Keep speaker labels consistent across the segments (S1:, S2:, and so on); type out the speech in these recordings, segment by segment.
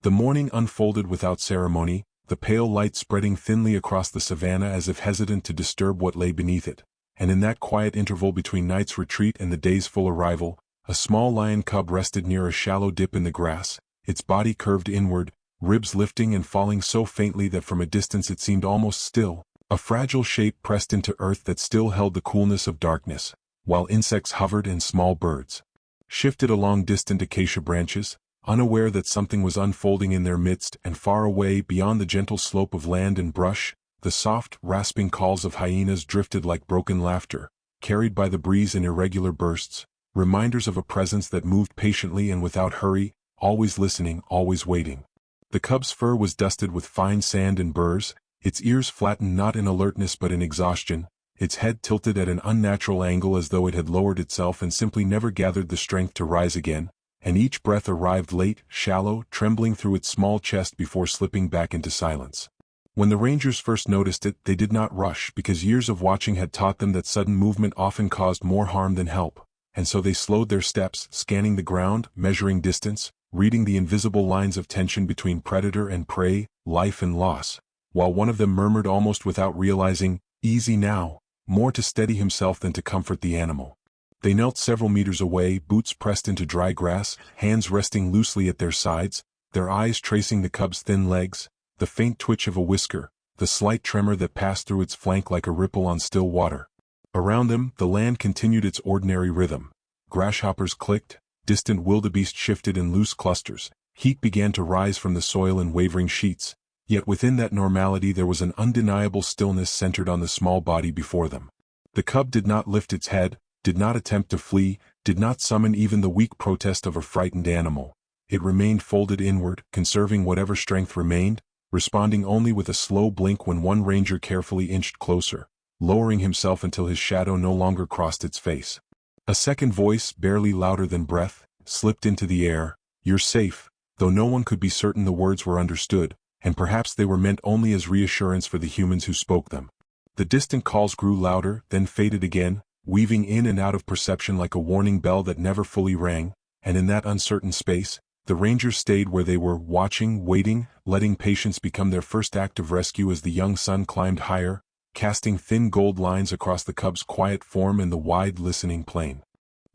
S1: The morning unfolded without ceremony, the pale light spreading thinly across the savanna as if hesitant to disturb what lay beneath it, and in that quiet interval between night's retreat and the day's full arrival, a small lion cub rested near a shallow dip in the grass, its body curved inward, ribs lifting and falling so faintly that from a distance it seemed almost still, a fragile shape pressed into earth that still held the coolness of darkness, while insects hovered and small birds shifted along distant acacia branches, unaware that something was unfolding in their midst, and far away beyond the gentle slope of land and brush, the soft, rasping calls of hyenas drifted like broken laughter, carried by the breeze in irregular bursts, reminders of a presence that moved patiently and without hurry, always listening, always waiting. The cub's fur was dusted with fine sand and burrs, its ears flattened not in alertness but in exhaustion, its head tilted at an unnatural angle as though it had lowered itself and simply never gathered the strength to rise again, and each breath arrived late, shallow, trembling through its small chest before slipping back into silence. When the rangers first noticed it, they did not rush because years of watching had taught them that sudden movement often caused more harm than help, and so they slowed their steps, scanning the ground, measuring distance, reading the invisible lines of tension between predator and prey, life and loss, while one of them murmured almost without realizing, "Easy now," more to steady himself than to comfort the animal. They knelt several meters away, boots pressed into dry grass, hands resting loosely at their sides, their eyes tracing the cub's thin legs, the faint twitch of a whisker, the slight tremor that passed through its flank like a ripple on still water. Around them, the land continued its ordinary rhythm. Grasshoppers clicked, distant wildebeest shifted in loose clusters, heat began to rise from the soil in wavering sheets, yet within that normality there was an undeniable stillness centered on the small body before them. The cub did not lift its head, did not attempt to flee, did not summon even the weak protest of a frightened animal. It remained folded inward, conserving whatever strength remained, responding only with a slow blink when one ranger carefully inched closer, lowering himself until his shadow no longer crossed its face. A second voice, barely louder than breath, slipped into the air, "You're safe," though no one could be certain the words were understood, and perhaps they were meant only as reassurance for the humans who spoke them. The distant calls grew louder, then faded again, weaving in and out of perception like a warning bell that never fully rang, and in that uncertain space, the rangers stayed where they were, watching, waiting, letting patience become their first act of rescue as the young sun climbed higher, casting thin gold lines across the cub's quiet form and the wide, listening plain.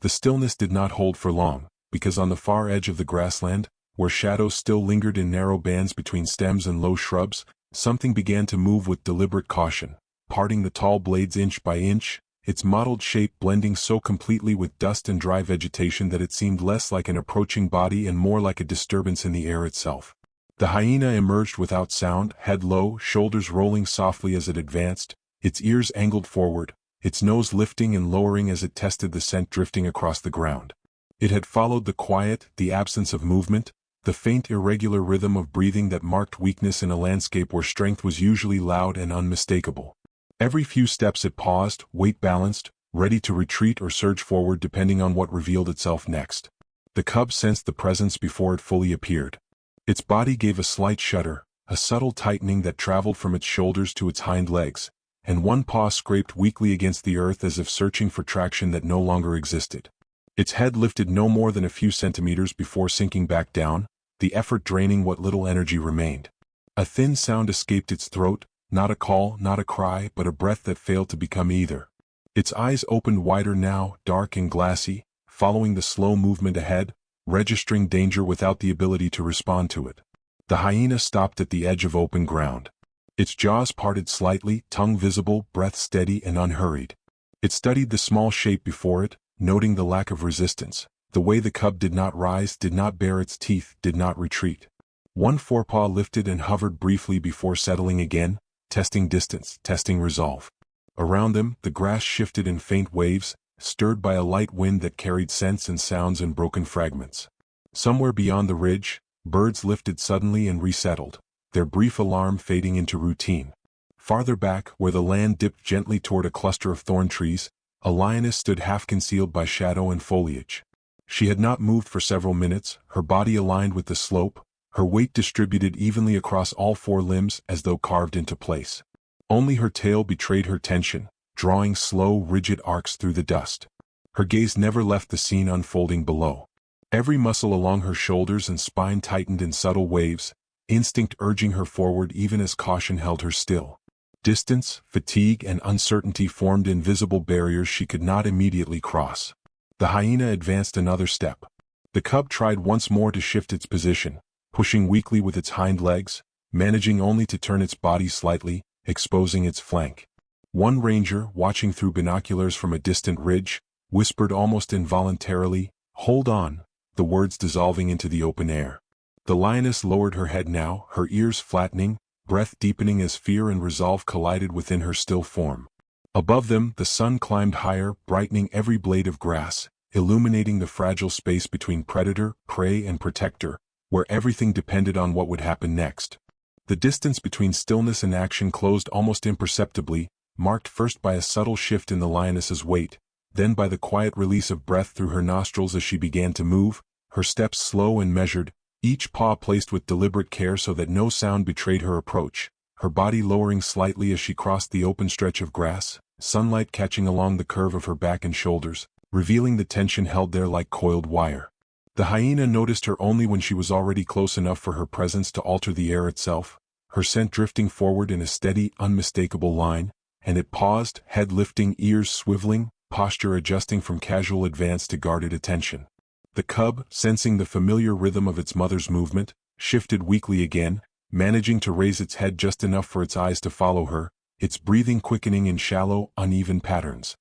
S1: The stillness did not hold for long, because on the far edge of the grassland, where shadows still lingered in narrow bands between stems and low shrubs, something began to move with deliberate caution, parting the tall blades inch by inch, its mottled shape blending so completely with dust and dry vegetation that it seemed less like an approaching body and more like a disturbance in the air itself. The hyena emerged without sound, head low, shoulders rolling softly as it advanced, its ears angled forward, its nose lifting and lowering as it tested the scent drifting across the ground. It had followed the quiet, the absence of movement, the faint irregular rhythm of breathing that marked weakness in a landscape where strength was usually loud and unmistakable. Every few steps it paused, weight balanced, ready to retreat or surge forward depending on what revealed itself next. The cub sensed the presence before it fully appeared. Its body gave a slight shudder, a subtle tightening that traveled from its shoulders to its hind legs, and one paw scraped weakly against the earth as if searching for traction that no longer existed. Its head lifted no more than a few centimeters before sinking back down, the effort draining what little energy remained. A thin sound escaped its throat, not a call, not a cry, but a breath that failed to become either. Its eyes opened wider now, dark and glassy, following the slow movement ahead, registering danger without the ability to respond to it. The hyena stopped at the edge of open ground. Its jaws parted slightly, tongue visible, breath steady and unhurried. It studied the small shape before it, noting the lack of resistance, the way the cub did not rise, did not bare its teeth, did not retreat. One forepaw lifted and hovered briefly before settling again, testing distance, testing resolve. Around them, the grass shifted in faint waves, stirred by a light wind that carried scents and sounds in broken fragments. Somewhere beyond the ridge, birds lifted suddenly and resettled, their brief alarm fading into routine. Farther back, where the land dipped gently toward a cluster of thorn trees, a lioness stood half concealed by shadow and foliage. She had not moved for several minutes, her body aligned with the slope, her weight distributed evenly across all four limbs as though carved into place. Only her tail betrayed her tension, drawing slow, rigid arcs through the dust. Her gaze never left the scene unfolding below. Every muscle along her shoulders and spine tightened in subtle waves, instinct urging her forward even as caution held her still. Distance, fatigue, and uncertainty formed invisible barriers she could not immediately cross. The hyena advanced another step. The cub tried once more to shift its position, pushing weakly with its hind legs, managing only to turn its body slightly, exposing its flank. One ranger, watching through binoculars from a distant ridge, whispered almost involuntarily, "Hold on," the words dissolving into the open air. The lioness lowered her head now, her ears flattening, breath deepening as fear and resolve collided within her still form. Above them, the sun climbed higher, brightening every blade of grass, illuminating the fragile space between predator, prey, and protector, where everything depended on what would happen next. The distance between stillness and action closed almost imperceptibly, marked first by a subtle shift in the lioness's weight, then by the quiet release of breath through her nostrils as she began to move, her steps slow and measured, each paw placed with deliberate care so that no sound betrayed her approach, her body lowering slightly as she crossed the open stretch of grass, sunlight catching along the curve of her back and shoulders, revealing the tension held there like coiled wire. The hyena noticed her only when she was already close enough for her presence to alter the air itself, her scent drifting forward in a steady, unmistakable line, and it paused, head lifting, ears swiveling, posture adjusting from casual advance to guarded attention. The cub, sensing the familiar rhythm of its mother's movement, shifted weakly again, managing to raise its head just enough for its eyes to follow her, its breathing quickening in shallow, uneven patterns.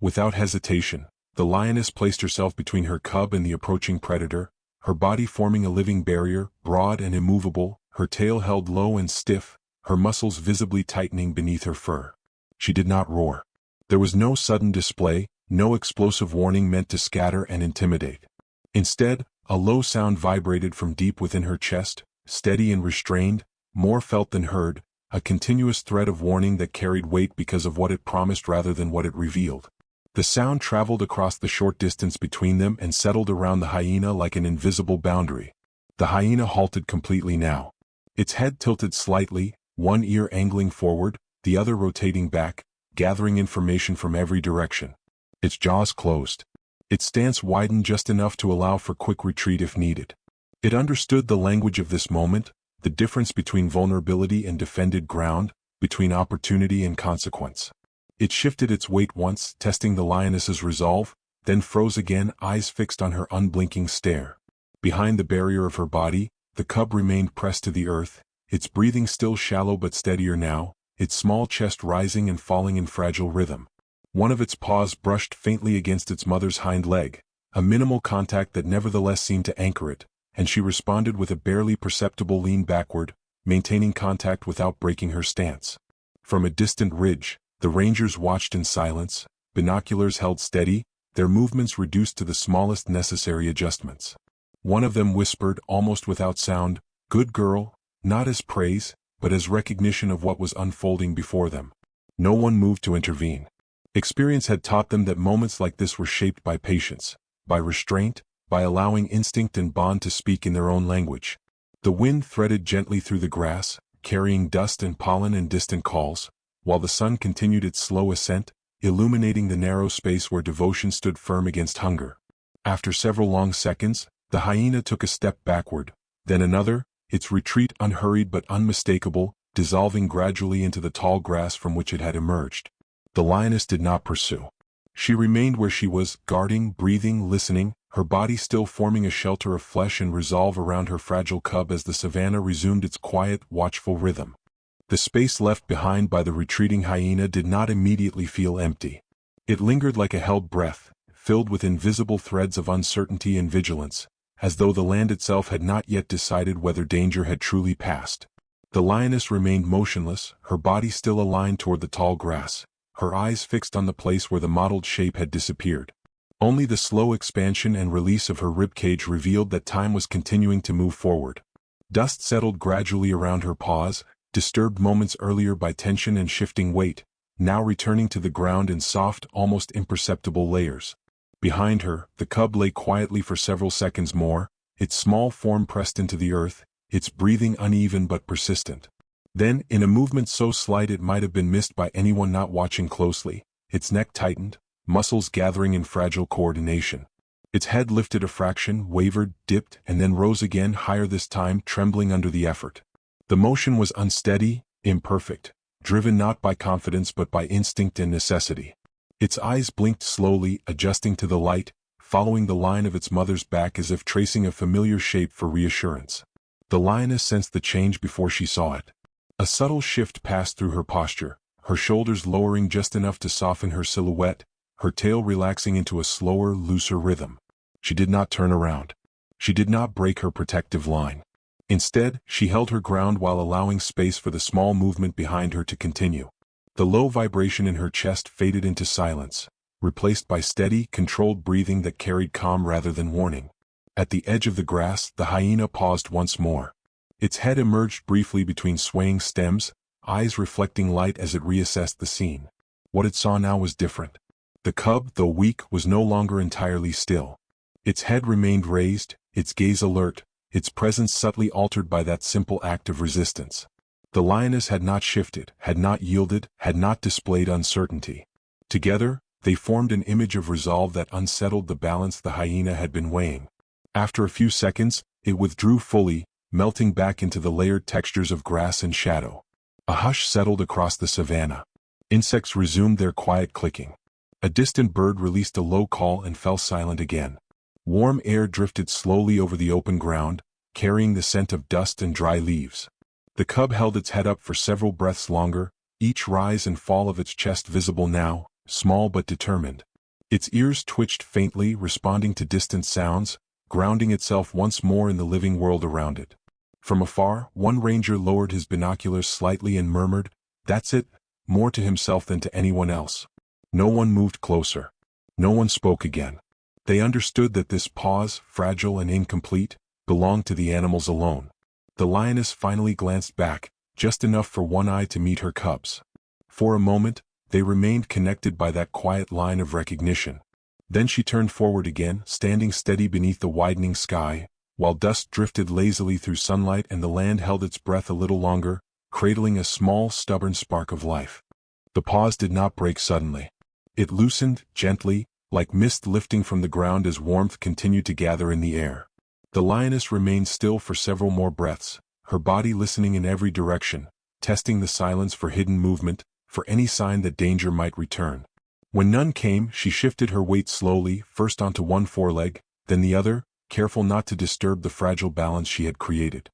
S1: Without hesitation, the lioness placed herself between her cub and the approaching predator, her body forming a living barrier, broad and immovable, her tail held low and stiff, her muscles visibly tightening beneath her fur. She did not roar. There was no sudden display, no explosive warning meant to scatter and intimidate. Instead, a low sound vibrated from deep within her chest, steady and restrained, more felt than heard, a continuous thread of warning that carried weight because of what it promised rather than what it revealed. The sound traveled across the short distance between them and settled around the hyena like an invisible boundary. The hyena halted completely now. Its head tilted slightly, one ear angling forward, the other rotating back, gathering information from every direction. Its jaws closed. Its stance widened just enough to allow for quick retreat if needed. It understood the language of this moment, the difference between vulnerability and defended ground, between opportunity and consequence. It shifted its weight once, testing the lioness's resolve, then froze again, eyes fixed on her unblinking stare. Behind the barrier of her body, the cub remained pressed to the earth, its breathing still shallow but steadier now, its small chest rising and falling in fragile rhythm. One of its paws brushed faintly against its mother's hind leg, a minimal contact that nevertheless seemed to anchor it, and she responded with a barely perceptible lean backward, maintaining contact without breaking her stance. From a distant ridge, the rangers watched in silence, binoculars held steady, their movements reduced to the smallest necessary adjustments. One of them whispered, almost without sound, "Good girl," not as praise, but as recognition of what was unfolding before them. No one moved to intervene. Experience had taught them that moments like this were shaped by patience, by restraint, by allowing instinct and bond to speak in their own language. The wind threaded gently through the grass, carrying dust and pollen and distant calls, while the sun continued its slow ascent, illuminating the narrow space where devotion stood firm against hunger. After several long seconds, the hyena took a step backward, then another, its retreat unhurried but unmistakable, dissolving gradually into the tall grass from which it had emerged. The lioness did not pursue. She remained where she was, guarding, breathing, listening, her body still forming a shelter of flesh and resolve around her fragile cub as the savanna resumed its quiet, watchful rhythm. The space left behind by the retreating hyena did not immediately feel empty. It lingered like a held breath, filled with invisible threads of uncertainty and vigilance, as though the land itself had not yet decided whether danger had truly passed. The lioness remained motionless, her body still aligned toward the tall grass, her eyes fixed on the place where the mottled shape had disappeared. Only the slow expansion and release of her ribcage revealed that time was continuing to move forward. Dust settled gradually around her paws, disturbed moments earlier by tension and shifting weight, now returning to the ground in soft, almost imperceptible layers. Behind her, the cub lay quietly for several seconds more, its small form pressed into the earth, its breathing uneven but persistent. Then, in a movement so slight it might have been missed by anyone not watching closely, its neck tightened, muscles gathering in fragile coordination. Its head lifted a fraction, wavered, dipped, and then rose again higher, this time trembling under the effort. The motion was unsteady, imperfect, driven not by confidence but by instinct and necessity. Its eyes blinked slowly, adjusting to the light, following the line of its mother's back as if tracing a familiar shape for reassurance. The lioness sensed the change before she saw it. A subtle shift passed through her posture, her shoulders lowering just enough to soften her silhouette, her tail relaxing into a slower, looser rhythm. She did not turn around. She did not break her protective line. Instead, she held her ground while allowing space for the small movement behind her to continue. The low vibration in her chest faded into silence, replaced by steady, controlled breathing that carried calm rather than warning. At the edge of the grass, the hyena paused once more. Its head emerged briefly between swaying stems, eyes reflecting light as it reassessed the scene. What it saw now was different. The cub, though weak, was no longer entirely still. Its head remained raised, its gaze alert, its presence subtly altered by that simple act of resistance. The lioness had not shifted, had not yielded, had not displayed uncertainty. Together, they formed an image of resolve that unsettled the balance the hyena had been weighing. After a few seconds, it withdrew fully, melting back into the layered textures of grass and shadow. A hush settled across the savanna. Insects resumed their quiet clicking. A distant bird released a low call and fell silent again. Warm air drifted slowly over the open ground, carrying the scent of dust and dry leaves. The cub held its head up for several breaths longer, each rise and fall of its chest visible now, small but determined. Its ears twitched faintly, responding to distant sounds, grounding itself once more in the living world around it. From afar, one ranger lowered his binoculars slightly and murmured, "That's it," more to himself than to anyone else. No one moved closer. No one spoke again. They understood that this pause, fragile and incomplete, belonged to the animals alone. The lioness finally glanced back, just enough for one eye to meet her cub's. For a moment, they remained connected by that quiet line of recognition. Then she turned forward again, standing steady beneath the widening sky, while dust drifted lazily through sunlight and the land held its breath a little longer, cradling a small, stubborn spark of life. The pause did not break suddenly. It loosened, gently, like mist lifting from the ground as warmth continued to gather in the air. The lioness remained still for several more breaths, her body listening in every direction, testing the silence for hidden movement, for any sign that danger might return. When none came, she shifted her weight slowly, first onto one foreleg, then the other, careful not to disturb the fragile balance she had created.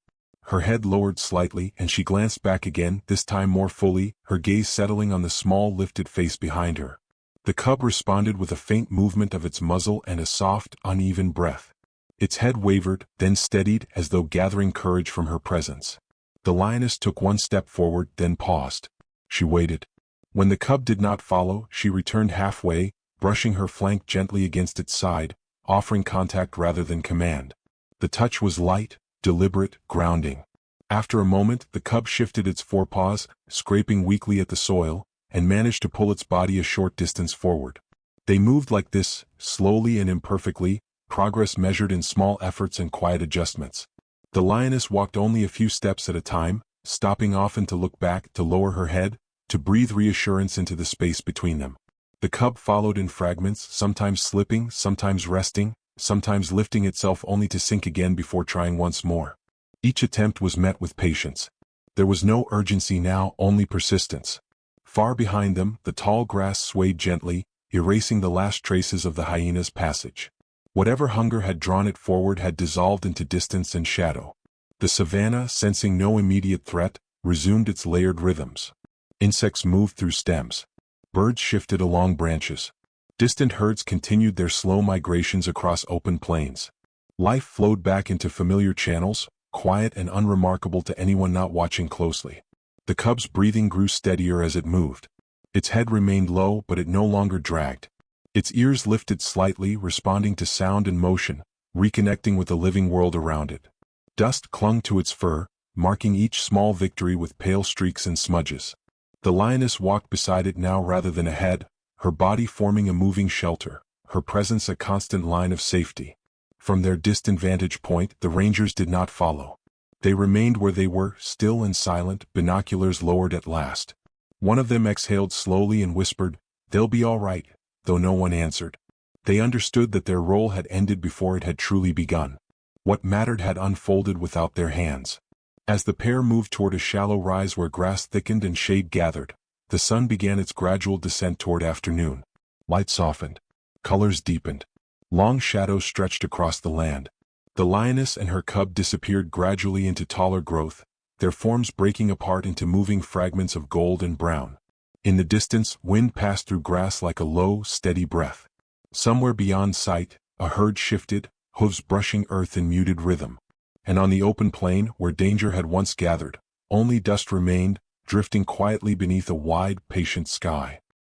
S1: Her head lowered slightly and she glanced back again, this time more fully, her gaze settling on the small lifted face behind her. The cub responded with a faint movement of its muzzle and a soft, uneven breath. Its head wavered, then steadied as though gathering courage from her presence. The lioness took one step forward, then paused. She waited. When the cub did not follow, she returned halfway, brushing her flank gently against its side, offering contact rather than command. The touch was light, deliberate, grounding. After a moment, the cub shifted its forepaws, scraping weakly at the soil, and managed to pull its body a short distance forward. They moved like this, slowly and imperfectly, progress measured in small efforts and quiet adjustments. The lioness walked only a few steps at a time, stopping often to look back, to lower her head, to breathe reassurance into the space between them. The cub followed in fragments, sometimes slipping, sometimes resting, sometimes lifting itself only to sink again before trying once more. Each attempt was met with patience. There was no urgency now, only persistence. Far behind them, the tall grass swayed gently, erasing the last traces of the hyena's passage. Whatever hunger had drawn it forward had dissolved into distance and shadow. The savanna, sensing no immediate threat, resumed its layered rhythms. Insects moved through stems. Birds shifted along branches. Distant herds continued their slow migrations across open plains. Life flowed back into familiar channels, quiet and unremarkable to anyone not watching closely. The cub's breathing grew steadier as it moved. Its head remained low, but it no longer dragged. Its ears lifted slightly, responding to sound and motion, reconnecting with the living world around it. Dust clung to its fur, marking each small victory with pale streaks and smudges. The lioness walked beside it now rather than ahead, her body forming a moving shelter, her presence a constant line of safety. From their distant vantage point, the rangers did not follow. They remained where they were, still and silent, binoculars lowered at last. One of them exhaled slowly and whispered, "They'll be all right," though no one answered. They understood that their role had ended before it had truly begun. What mattered had unfolded without their hands. As the pair moved toward a shallow rise where grass thickened and shade gathered, the sun began its gradual descent toward afternoon. Light softened. Colors deepened. Long shadows stretched across the land. The lioness and her cub disappeared gradually into taller growth, their forms breaking apart into moving fragments of gold and brown. In the distance, wind passed through grass like a low, steady breath. Somewhere beyond sight, a herd shifted, hooves brushing earth in muted rhythm. And on the open plain, where danger had once gathered, only dust remained, drifting quietly beneath a wide, patient sky.